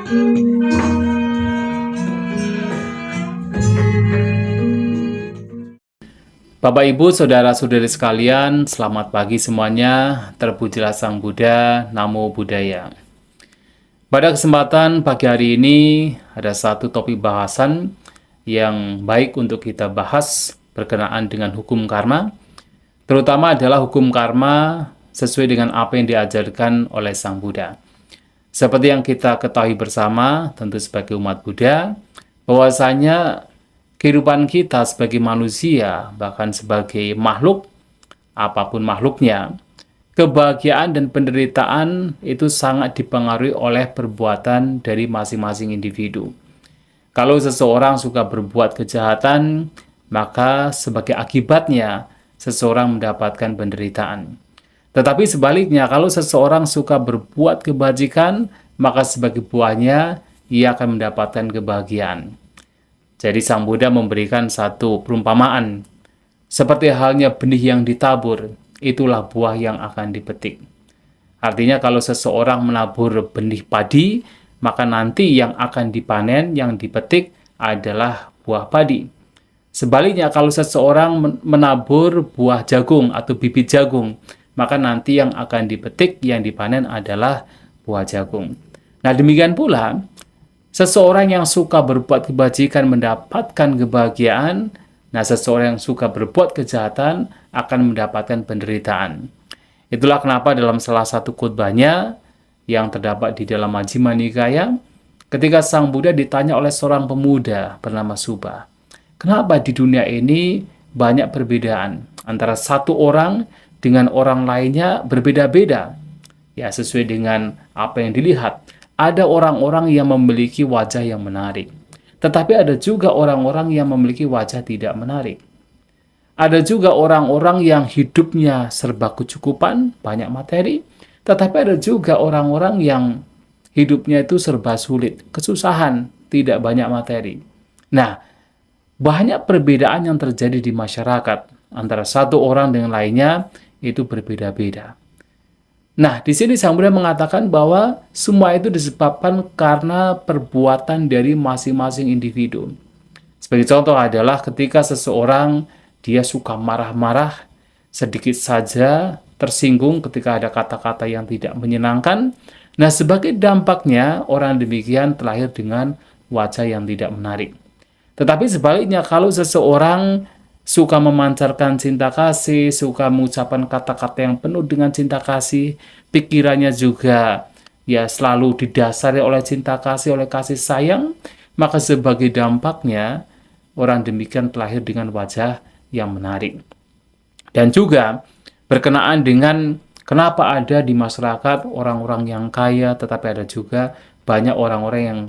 Bapak, Ibu, saudara-saudari sekalian, selamat pagi semuanya. Terpujilah Sang Buddha, Namo Buddhaya. Pada kesempatan pagi hari ini, ada satu topik bahasan yang baik untuk kita bahas berkenaan dengan hukum karma, terutama adalah hukum karma sesuai dengan apa yang diajarkan oleh Sang Buddha. Seperti yang kita ketahui bersama, tentu sebagai umat Buddha, bahwasanya kehidupan kita sebagai manusia, bahkan sebagai makhluk, apapun makhluknya, kebahagiaan dan penderitaan itu sangat dipengaruhi oleh perbuatan dari masing-masing individu. Kalau seseorang suka berbuat kejahatan, maka sebagai akibatnya seseorang mendapatkan penderitaan. Tetapi sebaliknya, kalau seseorang suka berbuat kebajikan, maka sebagai buahnya ia akan mendapatkan kebahagiaan. Jadi Sang Buddha memberikan satu perumpamaan. Seperti halnya benih yang ditabur, itulah buah yang akan dipetik. Artinya kalau seseorang menabur benih padi, maka nanti yang akan dipanen, yang dipetik adalah buah padi. Sebaliknya kalau seseorang menabur buah jagung atau bibit jagung, maka nanti yang akan dipetik, yang dipanen adalah buah jagung. Nah, demikian pula, seseorang yang suka berbuat kebajikan mendapatkan kebahagiaan, nah seseorang yang suka berbuat kejahatan akan mendapatkan penderitaan. Itulah kenapa dalam salah satu khotbahnya yang terdapat di dalam Majjhima Nikaya, ketika Sang Buddha ditanya oleh seorang pemuda bernama Subba, kenapa di dunia ini banyak perbedaan antara satu orang dengan orang lainnya berbeda-beda? Ya, sesuai dengan apa yang dilihat. Ada orang-orang yang memiliki wajah yang menarik, tetapi ada juga orang-orang yang memiliki wajah tidak menarik. Ada juga orang-orang yang hidupnya serba kecukupan, banyak materi, tetapi ada juga orang-orang yang hidupnya itu serba sulit, kesusahan, tidak banyak materi. Nah, banyak perbedaan yang terjadi di masyarakat antara satu orang dengan lainnya itu berbeda-beda. Nah, di sini Sang Buddha mengatakan bahwa semua itu disebabkan karena perbuatan dari masing-masing individu. Sebagai contoh adalah ketika seseorang dia suka marah-marah, sedikit saja tersinggung ketika ada kata-kata yang tidak menyenangkan. Nah, sebagai dampaknya orang demikian terlahir dengan wajah yang tidak menarik. Tetapi sebaliknya, kalau seseorang suka memancarkan cinta kasih, suka mengucapkan kata-kata yang penuh dengan cinta kasih, pikirannya juga ya selalu didasari oleh cinta kasih, oleh kasih sayang, maka sebagai dampaknya orang demikian terlahir dengan wajah yang menarik. Dan juga berkenaan dengan kenapa ada di masyarakat orang-orang yang kaya, tetapi ada juga banyak orang-orang yang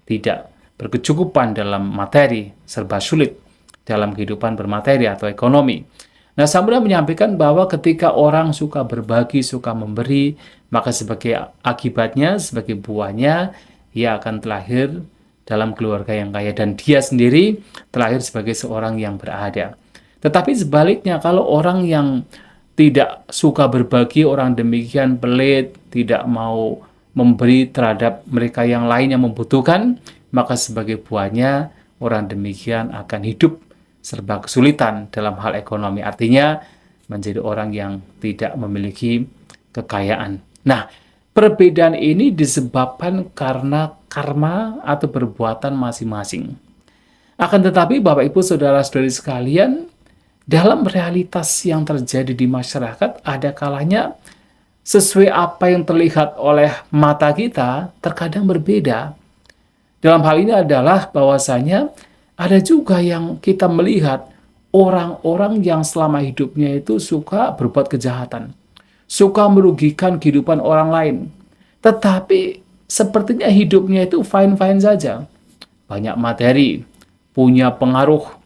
tidak berkecukupan dalam materi, serba sulit dalam kehidupan bermateri atau ekonomi. Nah, Sang Buddha menyampaikan bahwa ketika orang suka berbagi, suka memberi, maka sebagai akibatnya, sebagai buahnya, ia akan terlahir dalam keluarga yang kaya dan dia sendiri terlahir sebagai seorang yang berada. Tetapi sebaliknya, kalau orang yang tidak suka berbagi, orang demikian pelit, tidak mau memberi terhadap mereka yang lain yang membutuhkan, maka sebagai buahnya orang demikian akan hidup serba kesulitan dalam hal ekonomi. Artinya menjadi orang yang tidak memiliki kekayaan. Nah, perbedaan ini disebabkan karena karma atau perbuatan masing-masing. Akan tetapi Bapak Ibu Saudara-saudari sekalian, dalam realitas yang terjadi di masyarakat, ada kalanya sesuai apa yang terlihat oleh mata kita terkadang berbeda. Dalam hal ini adalah bahwasanya ada juga yang kita melihat orang-orang yang selama hidupnya itu suka berbuat kejahatan, suka merugikan kehidupan orang lain. Tetapi sepertinya hidupnya itu fine-fine saja. Banyak materi, punya pengaruh,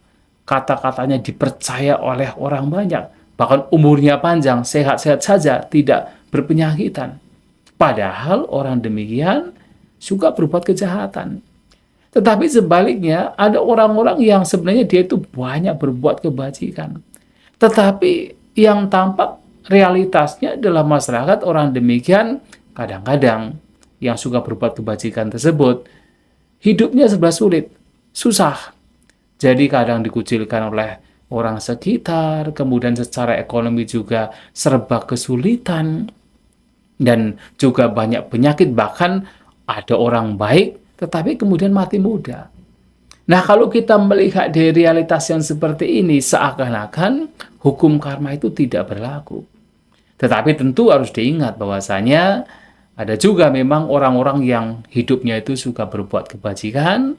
kata-katanya dipercaya oleh orang banyak. Bahkan umurnya panjang, sehat-sehat saja, tidak berpenyakitan. Padahal orang demikian suka berbuat kejahatan. Tetapi sebaliknya, ada orang-orang yang sebenarnya dia itu banyak berbuat kebajikan. Tetapi yang tampak realitasnya dalam masyarakat orang demikian kadang-kadang yang suka berbuat kebajikan tersebut, hidupnya serba sulit, susah. Jadi kadang dikucilkan oleh orang sekitar, kemudian secara ekonomi juga serba kesulitan, dan juga banyak penyakit, bahkan ada orang baik tetapi kemudian mati muda. Nah, kalau kita melihat dari realitas yang seperti ini, seakan-akan hukum karma itu tidak berlaku. Tetapi tentu harus diingat bahwasanya ada juga memang orang-orang yang hidupnya itu suka berbuat kebajikan,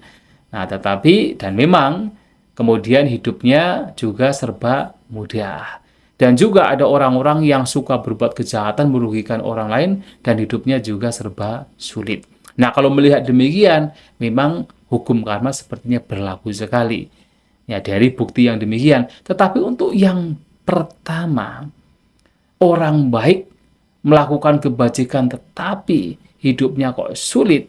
nah tetapi dan memang kemudian hidupnya juga serba mudah. Dan juga ada orang-orang yang suka berbuat kejahatan, merugikan orang lain, dan hidupnya juga serba sulit. Nah, kalau melihat demikian, memang hukum karma sepertinya berlaku sekali. Ya, dari bukti yang demikian. Tetapi untuk yang pertama, orang baik melakukan kebajikan tetapi hidupnya kok sulit,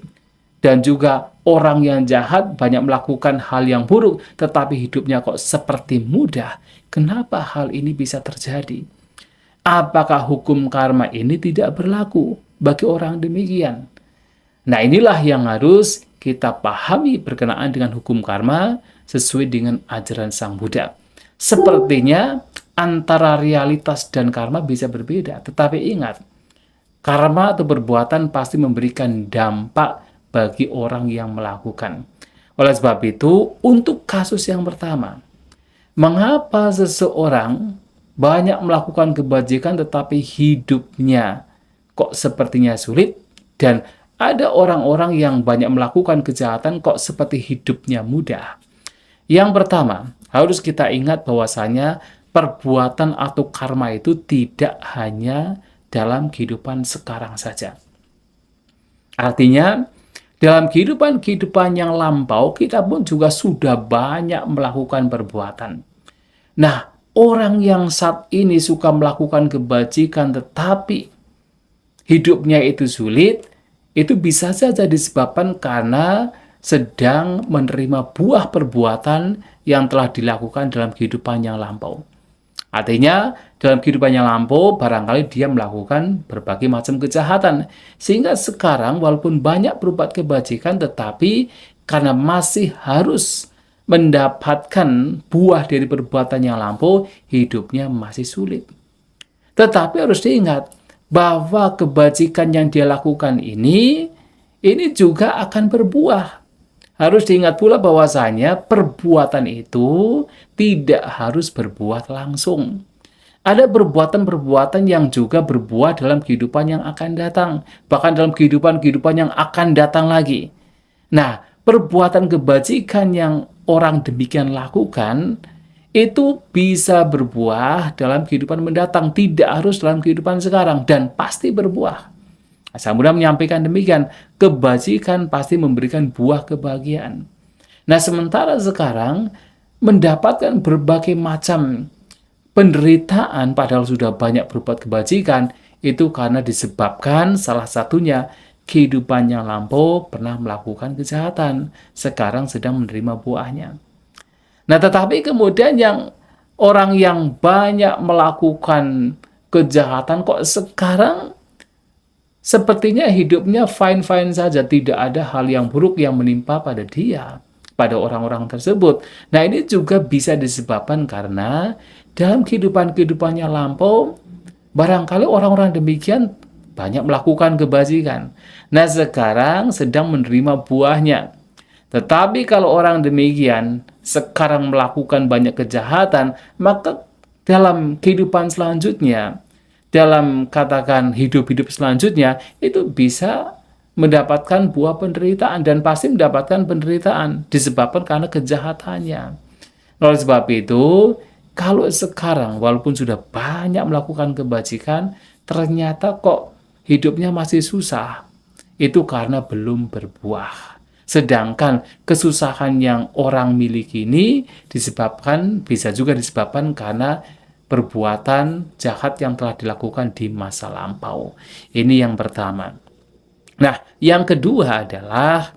dan juga orang yang jahat banyak melakukan hal yang buruk tetapi hidupnya kok seperti mudah. Kenapa hal ini bisa terjadi? Apakah hukum karma ini tidak berlaku bagi orang demikian? Nah, inilah yang harus kita pahami berkenaan dengan hukum karma sesuai dengan ajaran Sang Buddha. Sepertinya antara realitas dan karma bisa berbeda, tetapi ingat, karma atau perbuatan pasti memberikan dampak bagi orang yang melakukan. Oleh sebab itu, untuk kasus yang pertama, mengapa seseorang banyak melakukan kebajikan tetapi hidupnya kok sepertinya sulit, dan ada orang-orang yang banyak melakukan kejahatan kok seperti hidupnya mudah? Yang pertama, harus kita ingat bahwasanya perbuatan atau karma itu tidak hanya dalam kehidupan sekarang saja. Artinya, dalam kehidupan yang lampau, kita pun juga sudah banyak melakukan perbuatan. Nah, orang yang saat ini suka melakukan kebajikan tetapi hidupnya itu sulit, itu bisa saja disebabkan karena sedang menerima buah perbuatan yang telah dilakukan dalam kehidupan yang lampau. Artinya, dalam kehidupan yang lampau, barangkali dia melakukan berbagai macam kejahatan. Sehingga sekarang, walaupun banyak berbuat kebajikan, tetapi karena masih harus mendapatkan buah dari perbuatan yang lampau, hidupnya masih sulit. Tetapi harus diingat bahwa kebajikan yang dia lakukan ini juga akan berbuah. Harus diingat pula bahwasanya perbuatan itu tidak harus berbuah langsung. Ada perbuatan-perbuatan yang juga berbuah dalam kehidupan yang akan datang, bahkan dalam kehidupan yang akan datang lagi. Nah, perbuatan kebajikan yang orang demikian lakukan itu bisa berbuah dalam kehidupan mendatang, tidak harus dalam kehidupan sekarang, dan pasti berbuah. Sang Buddha menyampaikan demikian, kebajikan pasti memberikan buah kebahagiaan. Nah, sementara sekarang mendapatkan berbagai macam penderitaan padahal sudah banyak berbuat kebajikan, itu karena disebabkan salah satunya kehidupan yang lampau pernah melakukan kejahatan, sekarang sedang menerima buahnya. Nah, tetapi kemudian orang yang banyak melakukan kejahatan kok sekarang sepertinya hidupnya fine-fine saja, tidak ada hal yang buruk yang menimpa pada dia, pada orang-orang tersebut. Nah, ini juga bisa disebabkan karena dalam kehidupannya lampau, barangkali orang-orang demikian banyak melakukan kebajikan. Nah, sekarang sedang menerima buahnya. Tetapi kalau orang demikian sekarang melakukan banyak kejahatan, maka dalam kehidupan selanjutnya, dalam katakan hidup-hidup selanjutnya, itu bisa mendapatkan buah penderitaan, dan pasti mendapatkan penderitaan disebabkan karena kejahatannya. Oleh sebab itu, kalau sekarang walaupun sudah banyak melakukan kebajikan, ternyata kok hidupnya masih susah, itu karena belum berbuah. Sedangkan kesusahan yang orang miliki ini bisa juga disebabkan karena perbuatan jahat yang telah dilakukan di masa lampau. Ini yang pertama. Nah, yang kedua adalah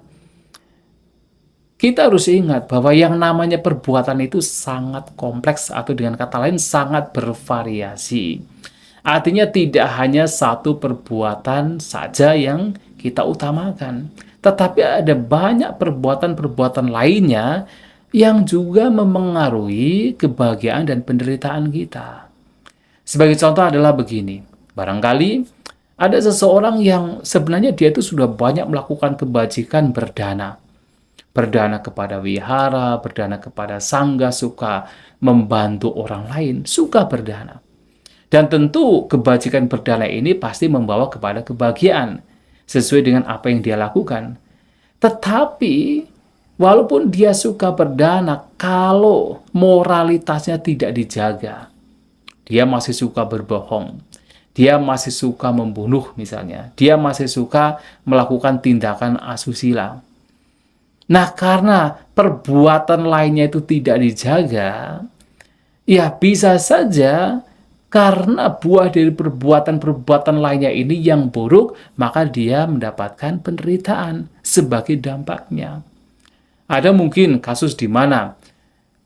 kita harus ingat bahwa yang namanya perbuatan itu sangat kompleks, atau dengan kata lain sangat bervariasi. Artinya tidak hanya satu perbuatan saja yang kita utamakan. Tetapi ada banyak perbuatan-perbuatan lainnya yang juga memengaruhi kebahagiaan dan penderitaan kita. Sebagai contoh adalah begini, barangkali ada seseorang yang sebenarnya dia itu sudah banyak melakukan kebajikan berdana. Berdana kepada wihara, berdana kepada sangga, suka membantu orang lain, suka berdana. Dan tentu kebajikan berdana ini pasti membawa kepada kebahagiaan, sesuai dengan apa yang dia lakukan. Tetapi, walaupun dia suka berdana, kalau moralitasnya tidak dijaga, dia masih suka berbohong, dia masih suka membunuh misalnya, dia masih suka melakukan tindakan asusila. Nah, karena perbuatan lainnya itu tidak dijaga, ya bisa saja karena buah dari perbuatan-perbuatan lainnya ini yang buruk, maka dia mendapatkan penderitaan sebagai dampaknya. Ada mungkin kasus di mana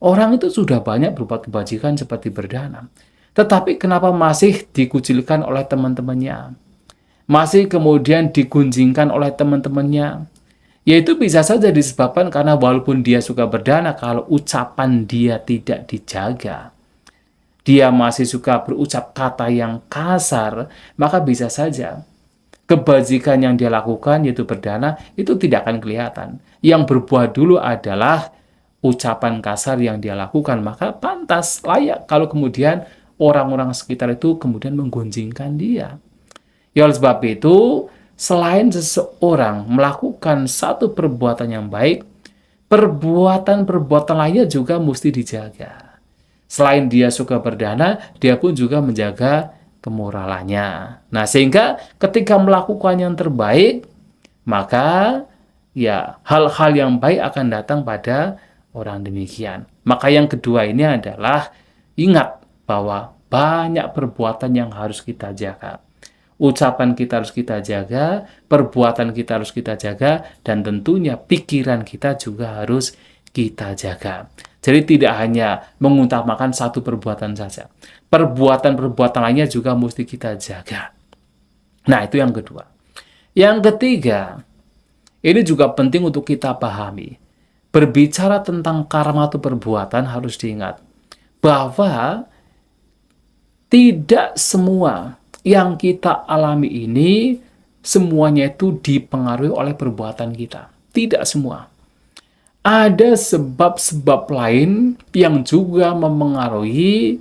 orang itu sudah banyak berbuat kebajikan seperti berdana, tetapi kenapa masih dikucilkan oleh teman-temannya? Masih kemudian digunjingkan oleh teman-temannya? Yaitu bisa saja disebabkan karena walaupun dia suka berdana, kalau ucapan dia tidak dijaga, dia masih suka berucap kata yang kasar, maka bisa saja kebajikan yang dia lakukan, yaitu berdana, itu tidak akan kelihatan. Yang berbuah dulu adalah ucapan kasar yang dia lakukan, maka pantas, layak kalau kemudian orang-orang sekitar itu kemudian menggunjingkan dia. Ya, oleh sebab itu, selain seseorang melakukan satu perbuatan yang baik, perbuatan-perbuatan lainnya juga mesti dijaga. Selain dia suka berdana, dia pun juga menjaga kemoralannya. Nah, sehingga ketika melakukan yang terbaik, maka ya hal-hal yang baik akan datang pada orang demikian. Maka yang kedua ini adalah ingat bahwa banyak perbuatan yang harus kita jaga. Ucapan kita harus kita jaga, perbuatan kita harus kita jaga, dan tentunya pikiran kita juga harus kita jaga. Jadi tidak hanya mengutamakan satu perbuatan saja. Perbuatan-perbuatan lainnya juga mesti kita jaga. Nah, itu yang kedua. Yang ketiga, ini juga penting untuk kita pahami. Berbicara tentang karma atau perbuatan harus diingat bahwa tidak semua yang kita alami ini semuanya itu dipengaruhi oleh perbuatan kita. Tidak semua. Ada sebab-sebab lain yang juga memengaruhi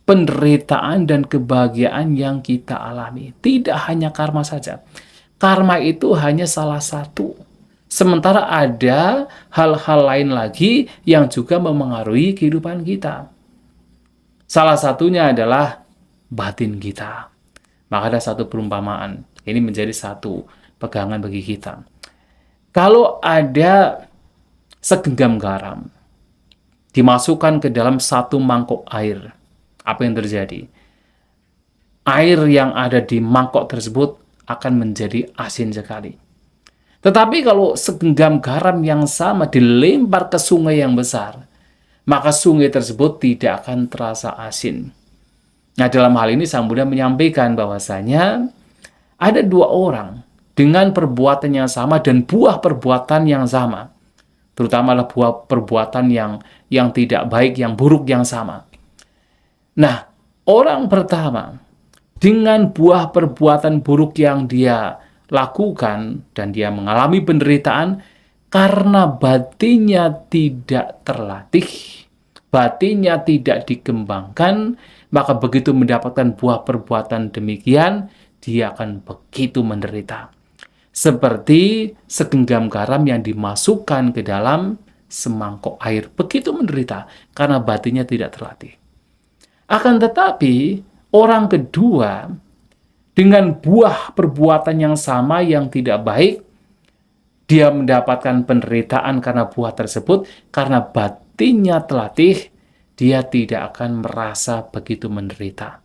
penderitaan dan kebahagiaan yang kita alami. Tidak hanya karma saja. Karma itu hanya salah satu. Sementara ada hal-hal lain lagi yang juga memengaruhi kehidupan kita. Salah satunya adalah batin kita. Maka ada satu perumpamaan. Ini menjadi satu pegangan bagi kita. Kalau ada segenggam garam dimasukkan ke dalam satu mangkok air, apa yang terjadi? Air yang ada di mangkok tersebut akan menjadi asin sekali. Tetapi kalau segenggam garam yang sama dilempar ke sungai yang besar, maka sungai tersebut tidak akan terasa asin. Nah, dalam hal ini Sang Buddha menyampaikan bahwasanya ada dua orang dengan perbuatan yang sama dan buah perbuatan yang sama. Terutama buah perbuatan yang tidak baik, yang buruk yang sama. Nah, orang pertama dengan buah perbuatan buruk yang dia lakukan dan dia mengalami penderitaan karena batinnya tidak terlatih, batinnya tidak dikembangkan, maka begitu mendapatkan buah perbuatan demikian, dia akan begitu menderita. Seperti segenggam garam yang dimasukkan ke dalam semangkok air, begitu menderita karena batinnya tidak terlatih. Akan tetapi, orang kedua dengan buah perbuatan yang sama yang tidak baik, dia mendapatkan penderitaan karena buah tersebut, karena batinnya terlatih, dia tidak akan merasa begitu menderita.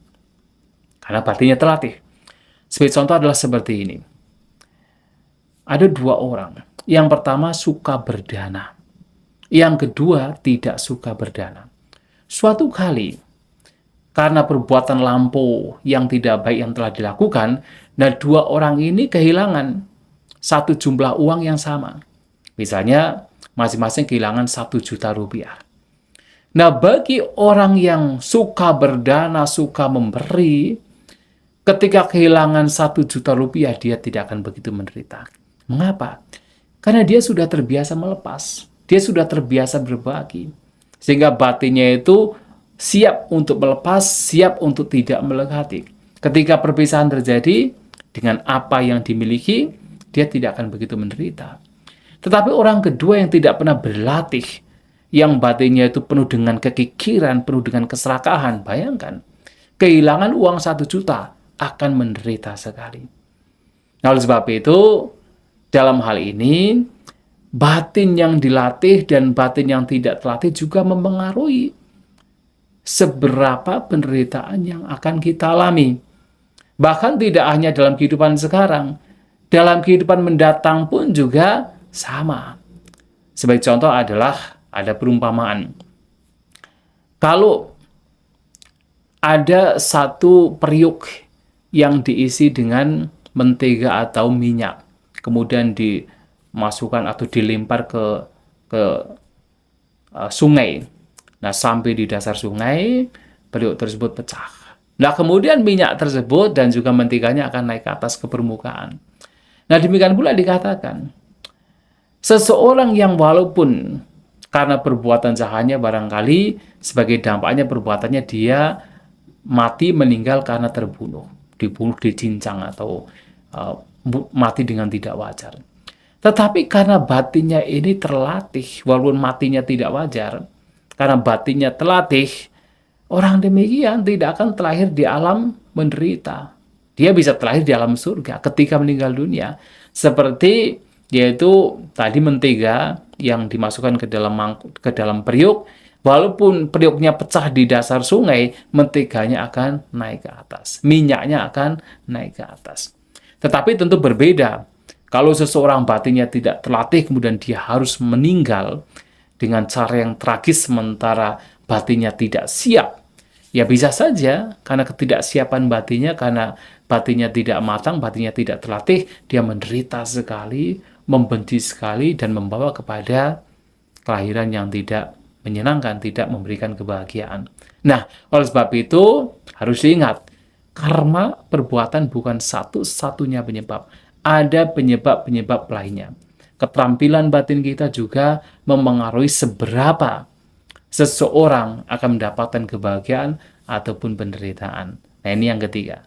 Karena batinnya terlatih. Sebagai contoh adalah seperti ini. Ada dua orang. Yang pertama suka berdana. Yang kedua tidak suka berdana. Suatu kali, karena perbuatan lampau yang tidak baik yang telah dilakukan, nah dua orang ini kehilangan satu jumlah uang yang sama. Misalnya, masing-masing kehilangan 1 juta rupiah. Nah, bagi orang yang suka berdana, suka memberi, ketika kehilangan 1 juta rupiah, dia tidak akan begitu menderita. Mengapa? Karena dia sudah terbiasa melepas. Dia sudah terbiasa berbagi. Sehingga batinnya itu siap untuk melepas, siap untuk tidak melekati. Ketika perpisahan terjadi, dengan apa yang dimiliki, dia tidak akan begitu menderita. Tetapi orang kedua yang tidak pernah berlatih, yang batinnya itu penuh dengan kekikiran, penuh dengan keserakahan, bayangkan, kehilangan uang 1 juta akan menderita sekali. Nah, oleh sebab itu, dalam hal ini, batin yang dilatih dan batin yang tidak terlatih juga mempengaruhi seberapa penderitaan yang akan kita alami. Bahkan tidak hanya dalam kehidupan sekarang, dalam kehidupan mendatang pun juga sama. Sebagai contoh adalah ada perumpamaan. Kalau ada satu periuk yang diisi dengan mentega atau minyak, kemudian dimasukkan atau dilempar ke sungai. Nah, sampai di dasar sungai, periuk tersebut pecah. Nah, kemudian minyak tersebut dan juga menteganya akan naik ke atas ke permukaan. Nah, demikian pula dikatakan, seseorang yang walaupun karena perbuatan jahanya barangkali sebagai dampaknya perbuatannya dia mati meninggal karena terbunuh, dibunuh, dicincang atau mati dengan tidak wajar. Tetapi karena batinnya ini terlatih, walaupun matinya tidak wajar, karena batinnya terlatih, orang demikian tidak akan terlahir di alam menderita. Dia bisa terlahir di alam surga ketika meninggal dunia. Seperti yaitu tadi mentega yang dimasukkan ke dalam periuk, walaupun periuknya pecah di dasar sungai, menteganya akan naik ke atas. Minyaknya akan naik ke atas. Tetapi tentu berbeda. Kalau seseorang batinnya tidak terlatih, kemudian dia harus meninggal dengan cara yang tragis sementara batinnya tidak siap. Ya bisa saja karena ketidaksiapan batinnya, karena batinnya tidak matang, batinnya tidak terlatih, dia menderita sekali, membenci sekali, dan membawa kepada kelahiran yang tidak menyenangkan, tidak memberikan kebahagiaan. Nah, oleh sebab itu harus diingat, karma perbuatan bukan satu-satunya penyebab. Ada penyebab-penyebab lainnya. Keterampilan batin kita juga mempengaruhi seberapa seseorang akan mendapatkan kebahagiaan ataupun penderitaan. Nah, ini yang ketiga.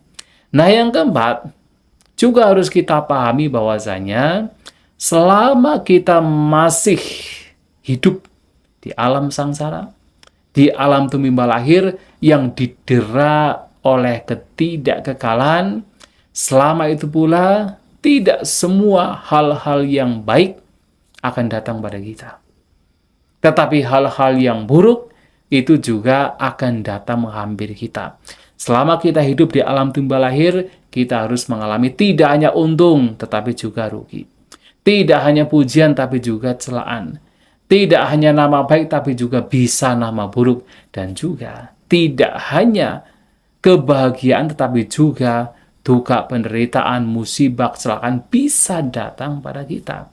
Nah, yang keempat, juga harus kita pahami bahwasanya selama kita masih hidup di alam sangsara, di alam tumimba lahir yang didera oleh ketidakkekalan, selama itu pula tidak semua hal-hal yang baik akan datang pada kita. Tetapi hal-hal yang buruk itu juga akan datang menghampiri kita. Selama kita hidup di alam tumimba lahir, kita harus mengalami tidak hanya untung, tetapi juga rugi. Tidak hanya pujian, tapi juga celaan. Tidak hanya nama baik, tapi juga bisa nama buruk. Dan juga tidak hanya kebahagiaan, tetapi juga duka, penderitaan, musibah, kecelakaan bisa datang pada kita.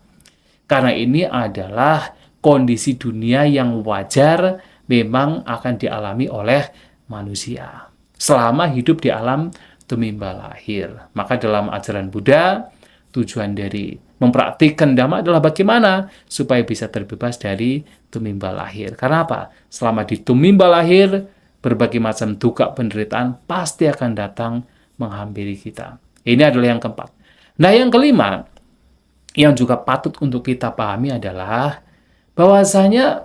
Karena ini adalah kondisi dunia yang wajar memang akan dialami oleh manusia selama hidup di alam tumimba lahir. Maka dalam ajaran Buddha, tujuan dari mempraktikkan Dhamma adalah bagaimana supaya bisa terbebas dari tumimba lahir. Karena apa? Selama di tumimba lahir, berbagai macam duka penderitaan pasti akan datang menghampiri kita. Ini adalah yang keempat. Nah, yang kelima, yang juga patut untuk kita pahami adalah bahwasanya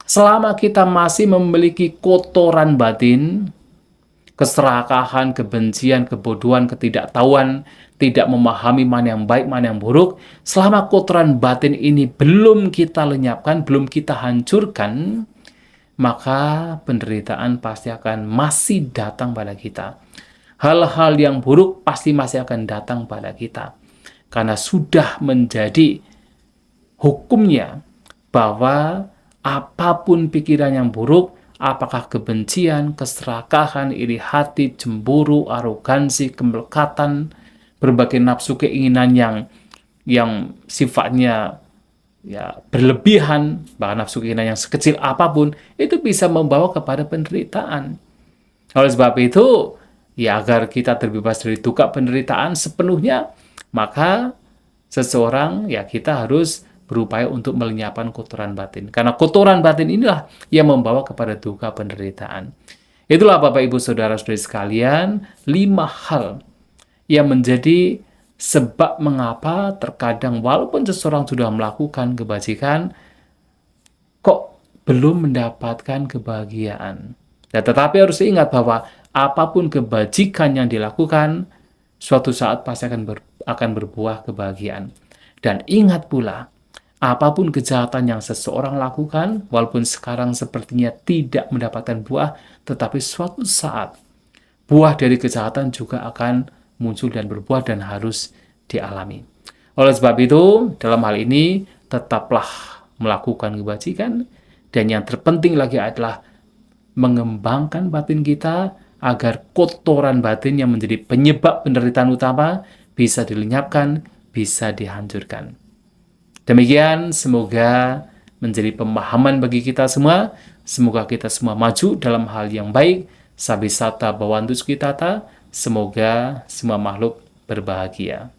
selama kita masih memiliki kotoran batin, keserakahan, kebencian, kebodohan, ketidaktahuan, tidak memahami mana yang baik, mana yang buruk, selama kotoran batin ini belum kita lenyapkan, belum kita hancurkan, maka penderitaan pasti akan masih datang pada kita. Hal-hal yang buruk pasti masih akan datang pada kita. Karena sudah menjadi hukumnya bahwa apapun pikiran yang buruk, apakah kebencian, keserakahan, iri hati, cemburu, arogansi, kemelekatan, berbagai nafsu keinginan yang yang sifatnya ya berlebihan, bahkan nafsu keinginan yang sekecil apapun, itu bisa membawa kepada penderitaan. Oleh sebab itu, ya agar kita terbebas dari duka penderitaan sepenuhnya, maka seseorang ya kita harus berupaya untuk melenyapkan kotoran batin. Karena kotoran batin inilah yang membawa kepada duka penderitaan. Itulah Bapak Ibu Saudara-saudari sekalian, 5 hal yang menjadi sebab mengapa terkadang walaupun seseorang sudah melakukan kebajikan, kok belum mendapatkan kebahagiaan. Ya, tetapi harus ingat bahwa apapun kebajikan yang dilakukan, suatu saat pasti akan berbuah kebahagiaan. Dan ingat pula, apapun kejahatan yang seseorang lakukan, walaupun sekarang sepertinya tidak mendapatkan buah, tetapi suatu saat buah dari kejahatan juga akan muncul dan berbuah dan harus dialami. Oleh sebab itu, dalam hal ini, tetaplah melakukan kebajikan, dan yang terpenting lagi adalah mengembangkan batin kita agar kotoran batin yang menjadi penyebab penderitaan utama bisa dilenyapkan, bisa dihancurkan. Demikian, semoga menjadi pemahaman bagi kita semua. Semoga kita semua maju dalam hal yang baik. Sabisata bawantu kita. Semoga semua makhluk berbahagia.